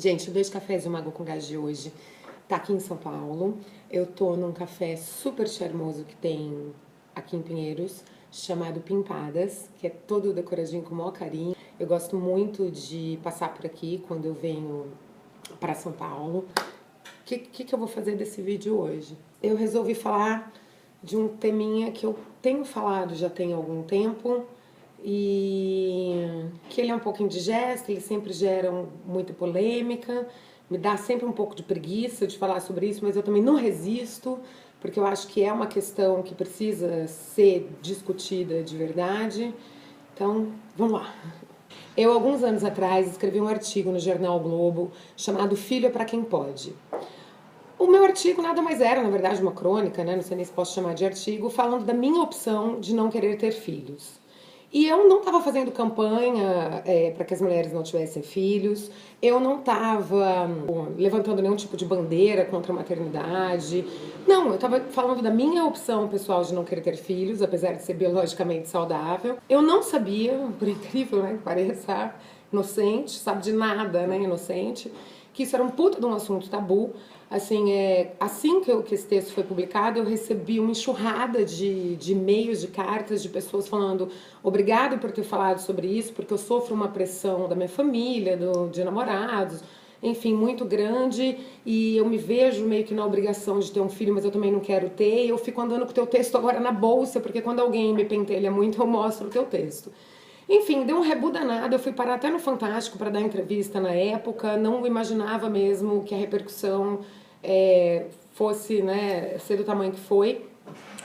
Gente, o 2 cafés e uma água com gás de hoje tá aqui em São Paulo. Eu tô num café super charmoso que tem aqui em Pinheiros, chamado Pimpadas, que é todo decoradinho com o maior carinho. Eu gosto muito de passar por aqui quando eu venho para São Paulo. O que eu vou fazer desse vídeo hoje? Eu resolvi falar de um teminha que eu tenho falado já tem algum tempo, e que ele é um pouco indigesto, ele sempre gera muita polêmica, me dá sempre um pouco de preguiça de falar sobre isso, mas eu também não resisto, porque eu acho que é uma questão que precisa ser discutida de verdade. Então, vamos lá. Eu, alguns anos atrás, escrevi um artigo no jornal o Globo chamado Filho é pra quem pode. O meu artigo nada mais era, na verdade, uma crônica, né? Não sei nem se posso chamar de artigo, falando da minha opção de não querer ter filhos. E eu não estava fazendo campanha para que as mulheres não tivessem filhos, eu não estava levantando nenhum tipo de bandeira contra a maternidade. Não, eu estava falando da minha opção pessoal de não querer ter filhos, apesar de ser biologicamente saudável. Eu não sabia, por incrível, né, que pareça, inocente, sabe de nada, né, inocente, que isso era um puta de um assunto tabu. Assim que esse texto foi publicado, eu recebi uma enxurrada de e-mails, de cartas de pessoas falando obrigado por ter falado sobre isso, porque eu sofro uma pressão da minha família, de namorados, enfim, muito grande, e eu me vejo meio que na obrigação de ter um filho, mas eu também não quero ter, e eu fico andando com o teu texto agora na bolsa, porque quando alguém me pentelha muito, eu mostro o teu texto. Enfim, deu um rebu danado, eu fui parar até no Fantástico para dar entrevista na época, não imaginava mesmo que a repercussão fosse, né, ser do tamanho que foi.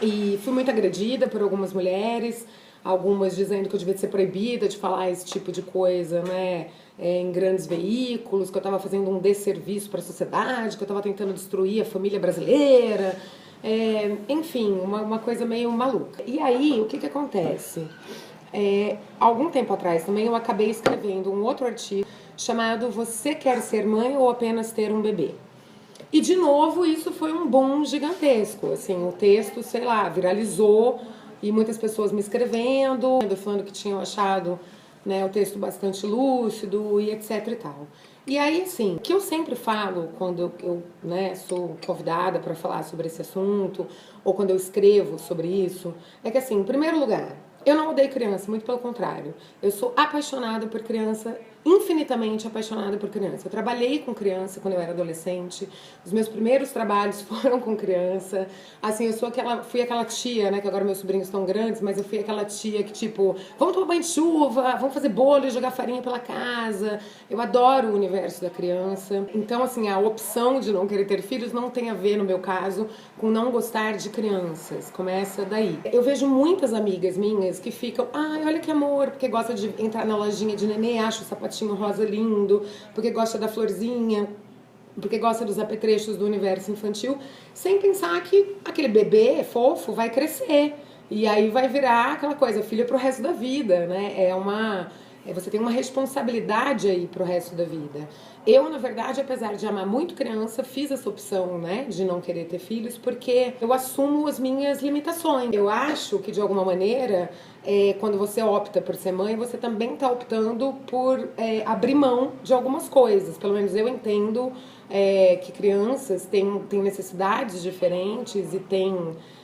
E fui muito agredida por algumas mulheres, algumas dizendo que eu devia ser proibida de falar esse tipo de coisa, né, em grandes veículos, que eu estava fazendo um desserviço para a sociedade, que eu estava tentando destruir a família brasileira. Enfim, uma coisa meio maluca. E aí, o que acontece? Algum tempo atrás também eu acabei escrevendo um outro artigo chamado Você quer ser mãe ou apenas ter um bebê? E de novo isso foi um boom gigantesco, assim, o texto, sei lá, viralizou e muitas pessoas me escrevendo, falando que tinham achado, né, o texto bastante lúcido e etc e tal. E aí, assim, o que eu sempre falo quando eu né, sou convidada para falar sobre esse assunto, ou quando eu escrevo sobre isso, é que, assim, em primeiro lugar, eu não odeio criança, muito pelo contrário. Eu sou apaixonada por criança, infinitamente apaixonada por criança. Eu trabalhei com criança quando eu era adolescente. Os meus primeiros trabalhos foram com criança. Assim, fui aquela tia, né, que agora meus sobrinhos estão grandes, mas eu fui aquela tia que, tipo, vamos tomar banho de chuva, vamos fazer bolo e jogar farinha pela casa. Eu adoro o universo da criança. Então, assim, a opção de não querer ter filhos não tem a ver, no meu caso, com não gostar de crianças. Começa daí. Eu vejo muitas amigas minhas que ficam, ai, olha que amor, porque gosta de entrar na lojinha de nenê, acha o sapatinho rosa lindo, porque gosta da florzinha, porque gosta dos apetrechos do universo infantil, sem pensar que aquele bebê fofo vai crescer. E aí vai virar aquela coisa, filho pro resto da vida, né? Você tem uma responsabilidade aí pro resto da vida. Eu, na verdade, apesar de amar muito criança, fiz essa opção, né, de não querer ter filhos, porque eu assumo as minhas limitações. Eu acho que, de alguma maneira, quando você opta por ser mãe, você também está optando por abrir mão de algumas coisas. Pelo menos eu entendo que crianças têm necessidades diferentes e têm,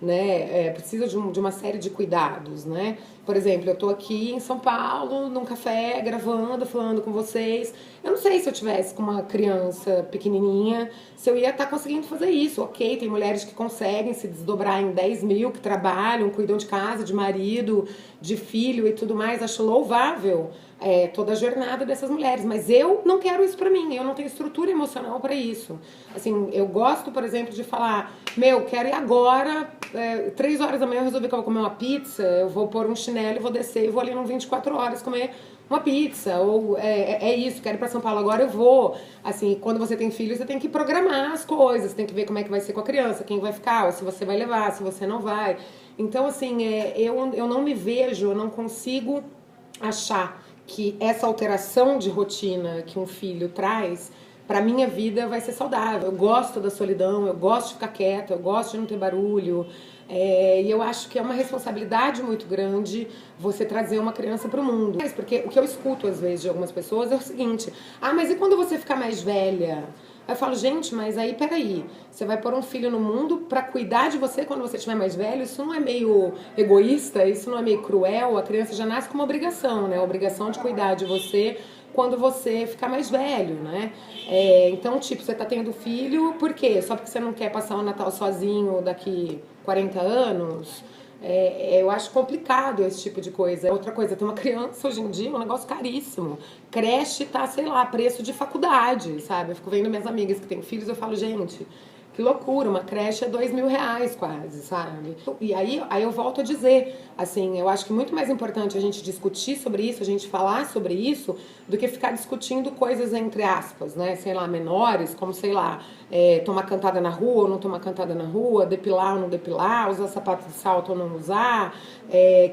né, precisa de uma série de cuidados, né? Por exemplo, eu tô aqui em São Paulo, num café, gravando, falando com vocês. Eu não sei se eu tivesse com uma criança pequenininha, se eu ia estar conseguindo fazer isso. Ok, tem mulheres que conseguem se desdobrar em 10 mil, que trabalham, cuidam de casa, de marido, de filho e tudo mais. Acho louvável toda a jornada dessas mulheres, mas eu não quero isso pra mim, eu não tenho estrutura emocional pra isso. Assim, eu gosto, por exemplo, de falar, quero ir agora, 3 horas da manhã eu resolvi que eu vou comer uma pizza, eu vou pôr um chinelo e vou descer e vou ali em 24 horas comer uma pizza, ou isso, quero ir pra São Paulo agora, eu vou. Assim, quando você tem filho, você tem que programar as coisas, tem que ver como é que vai ser com a criança, quem vai ficar, ou se você vai levar, se você não vai. Então, assim, eu não me vejo, eu não consigo achar que essa alteração de rotina que um filho traz pra minha vida vai ser saudável. Eu gosto da solidão, eu gosto de ficar quieta, eu gosto de não ter barulho. E eu acho que é uma responsabilidade muito grande você trazer uma criança pro mundo. Porque o que eu escuto às vezes de algumas pessoas é o seguinte: ah, mas e quando você ficar mais velha? Aí eu falo, gente, mas aí peraí, você vai pôr um filho no mundo pra cuidar de você quando você estiver mais velho? Isso não é meio egoísta? Isso não é meio cruel? A criança já nasce com uma obrigação, né? A obrigação de cuidar de você quando você ficar mais velho, né? Então, tipo, você tá tendo filho, por quê? Só porque você não quer passar o Natal sozinho daqui 40 anos? Eu acho complicado esse tipo de coisa. Outra coisa, ter uma criança hoje em dia é um negócio caríssimo. Creche tá, sei lá, preço de faculdade, sabe? Eu fico vendo minhas amigas que têm filhos, eu falo, gente, que loucura, uma creche é R$ 2.000 quase, sabe? E aí eu volto a dizer, assim, eu acho que muito mais importante a gente discutir sobre isso, a gente falar sobre isso, do que ficar discutindo coisas entre aspas, né? Sei lá, menores, como, sei lá, tomar cantada na rua ou não tomar cantada na rua, depilar ou não depilar, usar sapato de salto ou não usar,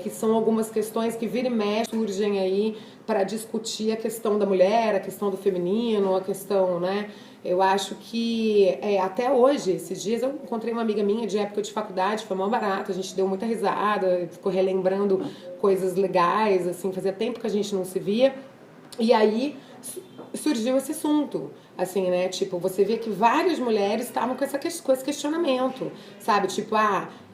que são algumas questões que vira e mexe surgem aí para discutir a questão da mulher, a questão do feminino, a questão, né? Eu acho que até hoje, esses dias eu encontrei uma amiga minha de época de faculdade, foi mó barato, a gente deu muita risada, ficou relembrando coisas legais, assim, fazia tempo que a gente não se via. E aí surgiu esse assunto, assim, né? Tipo, você vê que várias mulheres estavam com esse questionamento, sabe? Tipo,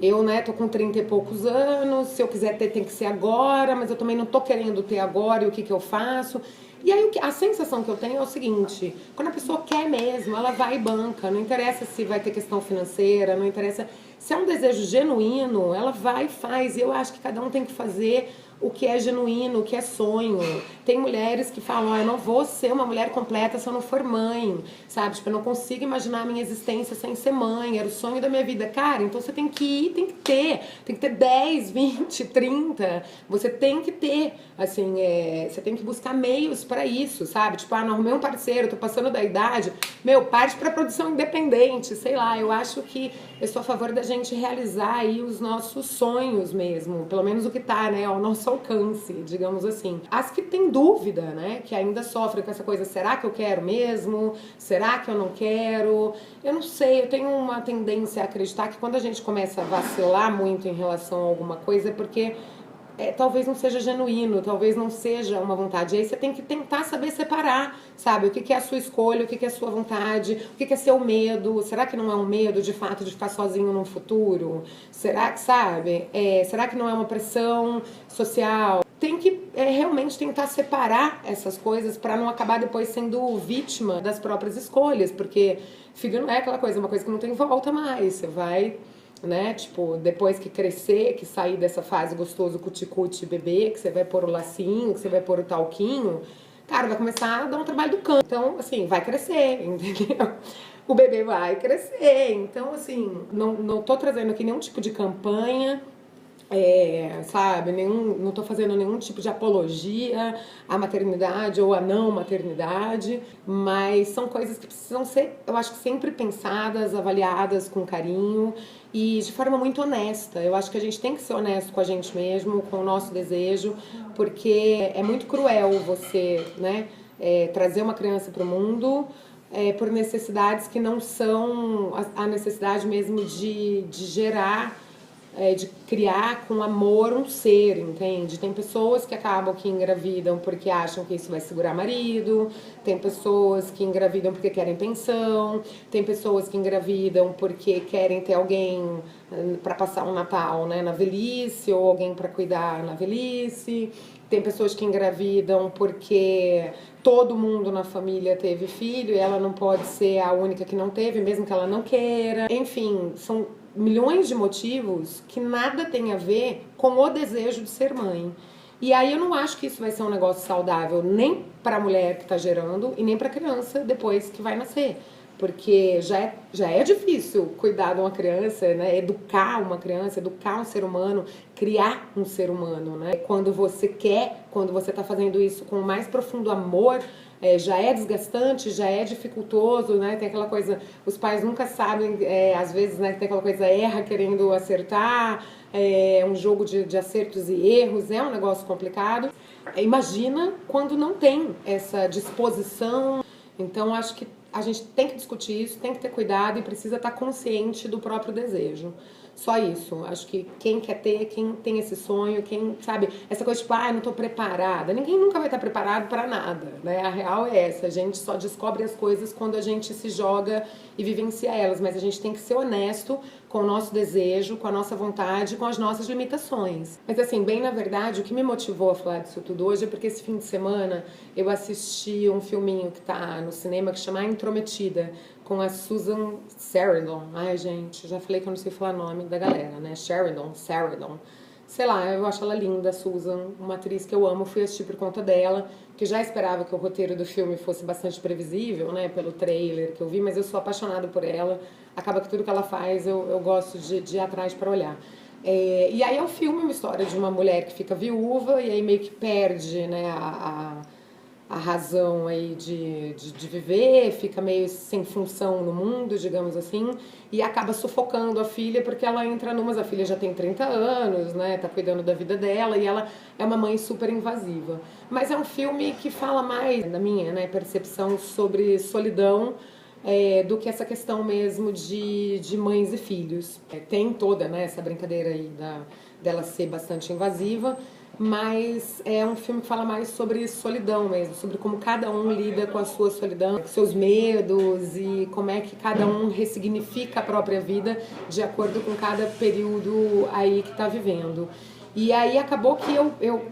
eu, né, tô com 30 e poucos anos, se eu quiser ter, tem que ser agora, mas eu também não tô querendo ter agora, e o que que eu faço? E aí a sensação que eu tenho é o seguinte: quando a pessoa quer mesmo, ela vai e banca, não interessa se vai ter questão financeira, não interessa. Se é um desejo genuíno, ela vai e faz. E eu acho que cada um tem que fazer o que é genuíno, o que é sonho. Tem mulheres que falam, eu não vou ser uma mulher completa se eu não for mãe, sabe? Tipo, eu não consigo imaginar a minha existência sem ser mãe, era o sonho da minha vida. Cara, então você tem que ir, tem que ter 10, 20, 30, você tem que ter, assim, você tem que buscar meios pra isso, sabe? Tipo, não arrumei um parceiro, tô passando da idade, parte pra produção independente, sei lá. Eu acho que eu sou a favor da gente realizar aí os nossos sonhos mesmo, pelo menos o que tá, né, ao nosso alcance, digamos assim. As que têm dúvida, né, que ainda sofrem com essa coisa, será que eu quero mesmo? Será que eu não quero? Eu não sei, eu tenho uma tendência a acreditar que quando a gente começa a vacilar muito em relação a alguma coisa é porque talvez não seja genuíno, talvez não seja uma vontade. E aí você tem que tentar saber separar, sabe? O que é a sua escolha, o que é a sua vontade, o que é seu medo. Será que não é um medo, de fato, de ficar sozinho no futuro? Será que, sabe? Será que não é uma pressão social? Tem que realmente tentar separar essas coisas para não acabar depois sendo vítima das próprias escolhas, porque filho não é aquela coisa, uma coisa que não tem volta mais. Você vai, né, tipo, depois que crescer, que sair dessa fase gostoso cuti-cuti bebê, que você vai pôr o lacinho, que você vai pôr o talquinho, cara, vai começar a dar um trabalho do canto. Então, assim, vai crescer, entendeu? O bebê vai crescer. Então, assim, não tô trazendo aqui nenhum tipo de campanha, sabe, não tô fazendo nenhum tipo de apologia à maternidade ou à não maternidade, mas são coisas que precisam ser, eu acho que sempre pensadas, avaliadas com carinho e de forma muito honesta. Eu acho que a gente tem que ser honesto com a gente mesmo, com o nosso desejo, porque é muito cruel você, né, trazer uma criança para o mundo por necessidades que não são a necessidade mesmo de gerar, de criar com amor um ser, entende? Tem pessoas que acabam que engravidam porque acham que isso vai segurar marido, tem pessoas que engravidam porque querem pensão, tem pessoas que engravidam porque querem ter alguém para passar um Natal, né, na velhice, ou alguém para cuidar na velhice. Tem pessoas que engravidam porque todo mundo na família teve filho e ela não pode ser a única que não teve, mesmo que ela não queira. Enfim, são milhões de motivos que nada tem a ver com o desejo de ser mãe. E aí eu não acho que isso vai ser um negócio saudável nem para a mulher que está gerando e nem para a criança depois que vai nascer. Porque já é difícil cuidar de uma criança, né? Educar uma criança, educar um ser humano, criar um ser humano, né? Quando você quer, quando você está fazendo isso com o mais profundo amor, já é desgastante, já é dificultoso, né? Tem aquela coisa, os pais nunca sabem, às vezes, né? Tem aquela coisa, erra querendo acertar, um jogo de acertos e erros, é um negócio complicado. Imagina quando não tem essa disposição. Então, acho que a gente tem que discutir isso, tem que ter cuidado e precisa estar consciente do próprio desejo. Só isso. Acho que quem quer ter, quem tem esse sonho, quem, sabe, essa coisa tipo, não tô preparada. Ninguém nunca vai estar preparado para nada, né? A real é essa. A gente só descobre as coisas quando a gente se joga e vivencia elas. Mas a gente tem que ser honesto com o nosso desejo, com a nossa vontade, com as nossas limitações. Mas assim, bem na verdade, o que me motivou a falar disso tudo hoje é porque esse fim de semana eu assisti um filminho que tá no cinema que chama A Intrometida, com a Susan Sarandon. Ai, gente, já falei que eu não sei falar o nome da galera, né? Sarandon. Sei lá, eu acho ela linda, a Susan, uma atriz que eu amo, fui assistir por conta dela, que já esperava que o roteiro do filme fosse bastante previsível, né, pelo trailer que eu vi, mas eu sou apaixonada por ela, acaba que tudo que ela faz eu gosto de ir atrás para olhar. E aí é o filme, uma história de uma mulher que fica viúva e aí meio que perde, né, a razão aí de viver, fica meio sem função no mundo, digamos assim, e acaba sufocando a filha porque ela entra numas, a filha já tem 30 anos, né, tá cuidando da vida dela e ela é uma mãe super invasiva. Mas é um filme que fala mais da minha, né, percepção sobre solidão, do que essa questão mesmo de mães e filhos. Tem toda, né, essa brincadeira aí dela ser bastante invasiva, mas é um filme que fala mais sobre solidão mesmo, sobre como cada um lida com a sua solidão, com seus medos e como é que cada um ressignifica a própria vida de acordo com cada período aí que está vivendo. E aí acabou que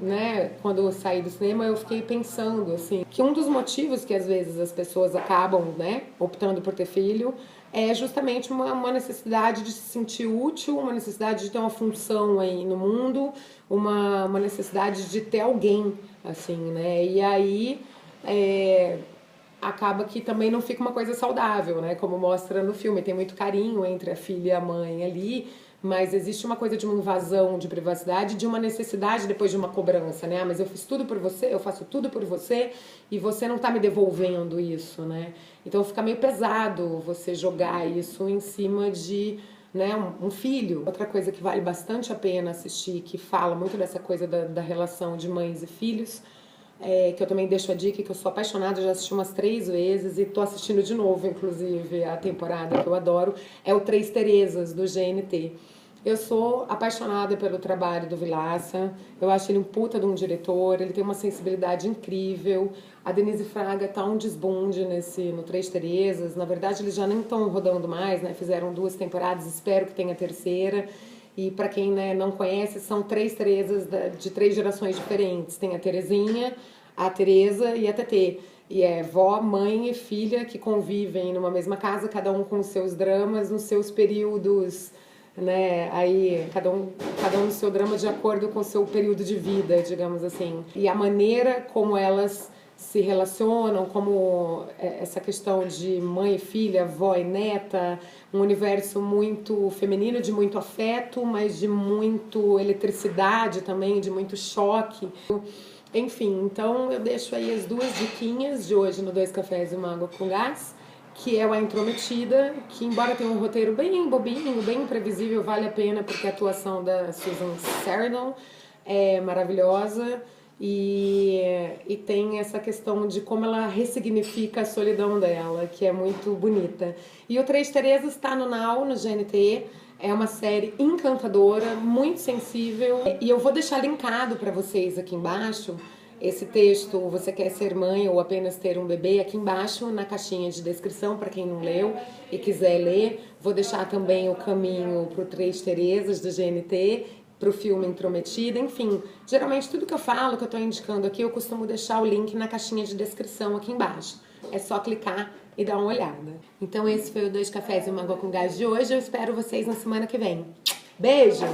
né, quando eu saí do cinema, eu fiquei pensando, assim, que um dos motivos que às vezes as pessoas acabam, né, optando por ter filho é justamente uma necessidade de se sentir útil, uma necessidade de ter uma função aí no mundo, uma necessidade de ter alguém, assim, né? E aí acaba que também não fica uma coisa saudável, né? Como mostra no filme, tem muito carinho entre a filha e a mãe ali, mas existe uma coisa de uma invasão de privacidade, de uma necessidade depois de uma cobrança, né? Mas eu fiz tudo por você, eu faço tudo por você e você não tá me devolvendo isso, né? Então fica meio pesado você jogar isso em cima de, né, um filho. Outra coisa que vale bastante a pena assistir, que fala muito dessa coisa da relação de mães e filhos, que eu também deixo a dica, que eu sou apaixonada, já assisti umas 3 vezes e tô assistindo de novo, inclusive, a temporada que eu adoro, é o Três Terezas, do GNT. Eu sou apaixonada pelo trabalho do Vilaça, eu acho ele um puta de um diretor, ele tem uma sensibilidade incrível, a Denise Fraga tá um desbunde no Três Terezas, na verdade eles já nem estão rodando mais, né? Fizeram 2 temporadas, espero que tenha a terceira. E para quem, né, não conhece, são 3 Terezas de 3 gerações diferentes. Tem a Terezinha, a Tereza e a Tetê. E é vó, mãe e filha que convivem numa mesma casa, cada um com os seus dramas, nos seus períodos, né? Aí cada um no seu drama de acordo com o seu período de vida, digamos assim. E a maneira como elas se relacionam, como essa questão de mãe e filha, avó e neta, um universo muito feminino, de muito afeto, mas de muito eletricidade também, de muito choque. Enfim, então eu deixo aí as 2 diquinhas de hoje no Dois Cafés e uma Água com Gás, que é o A Intrometida, que embora tenha um roteiro bem bobinho, bem imprevisível, vale a pena porque a atuação da Susan Sarandon é maravilhosa. E tem essa questão de como ela ressignifica a solidão dela, que é muito bonita. E o Três Terezas está no Now, no GNT, é uma série encantadora, muito sensível. E eu vou deixar linkado para vocês aqui embaixo esse texto, Você Quer Ser Mãe ou Apenas Ter um Bebê, aqui embaixo na caixinha de descrição, para quem não leu e quiser ler. Vou deixar também o caminho para o Três Terezas do GNT, para o filme Intrometida, enfim. Geralmente tudo que eu falo, que eu estou indicando aqui, eu costumo deixar o link na caixinha de descrição aqui embaixo. É só clicar e dar uma olhada. Então esse foi o Dois Cafés e uma Água com Gás de hoje. Eu espero vocês na semana que vem. Beijo!